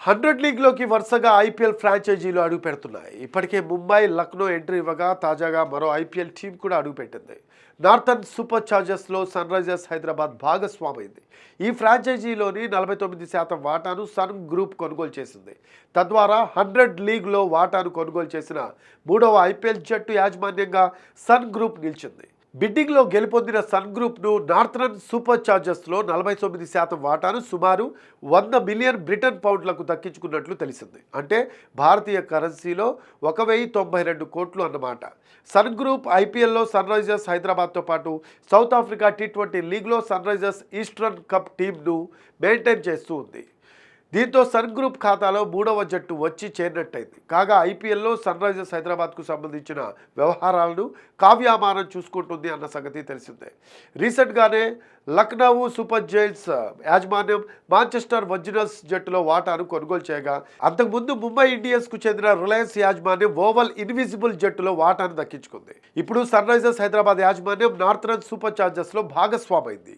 100 లీగ్లోకి వరుసగా ఐపీఎల్ ఫ్రాంచైజీలు అడుగుపెడుతున్నాయి. ఇప్పటికే ముంబై, లక్నో ఎంట్రీ ఇవ్వగా తాజాగా మరో ఐపీఎల్ టీం కూడా అడుగుపెట్టింది. నార్థన్ సూపర్ చార్జర్స్లో సన్ రైజర్స్ హైదరాబాద్ భాగస్వామైంది. ఈ ఫ్రాంచైజీలోని 49% వాటాను సన్ గ్రూప్ కొనుగోలు చేసింది. తద్వారా 100 లీగ్లో వాటాను కొనుగోలు చేసిన మూడవ ఐపీఎల్ జట్టు యాజమాన్యంగా సన్ గ్రూప్ నిలిచింది. బిడ్డింగ్లో గెలుపొందిన సన్ గ్రూప్ను నార్థరన్ సూపర్ చార్జర్స్లో 49% వాటాను సుమారు 100 మిలియన్ బ్రిటన్ పౌండ్లకు దక్కించుకున్నట్లు తెలిసింది. అంటే భారతీయ కరెన్సీలో 1092 కోట్లు అన్నమాట. సన్ గ్రూప్ ఐపీఎల్లో సన్ రైజర్స్ హైదరాబాద్తో పాటు సౌత్ ఆఫ్రికా టీ20 లీగ్లో సన్ రైజర్స్ ఈస్టర్న్ కప్ టీంను మెయింటైన్ చేస్తూ ఉంది. దీంతో సన్ గ్రూప్ ఖాతాలో మూడవ జట్టు వచ్చి చేరినట్టయింది. కాగా ఐపీఎల్లో సన్ రైజర్స్ హైదరాబాద్కు సంబంధించిన వ్యవహారాలను కావ్యామానం చూసుకుంటుంది అన్న సంగతి తెలిసిందే. రీసెంట్గానే లక్నో సూపర్ జైంట్స్ యాజమాన్యం మాంచెస్టర్ ఒరిజినల్స్ జట్టులో వాటాను కొనుగోలు చేయగా, అంతకుముందు ముంబై ఇండియన్స్కు చెందిన రిలయన్స్ యాజమాన్యం ఓవల్ ఇన్విజిబుల్ జట్టులో వాటాను దక్కించుకుంది. ఇప్పుడు సన్ రైజర్స్ హైదరాబాద్ యాజమాన్యం నార్థరన్ సూపర్ చార్జర్స్లో భాగస్వామైంది.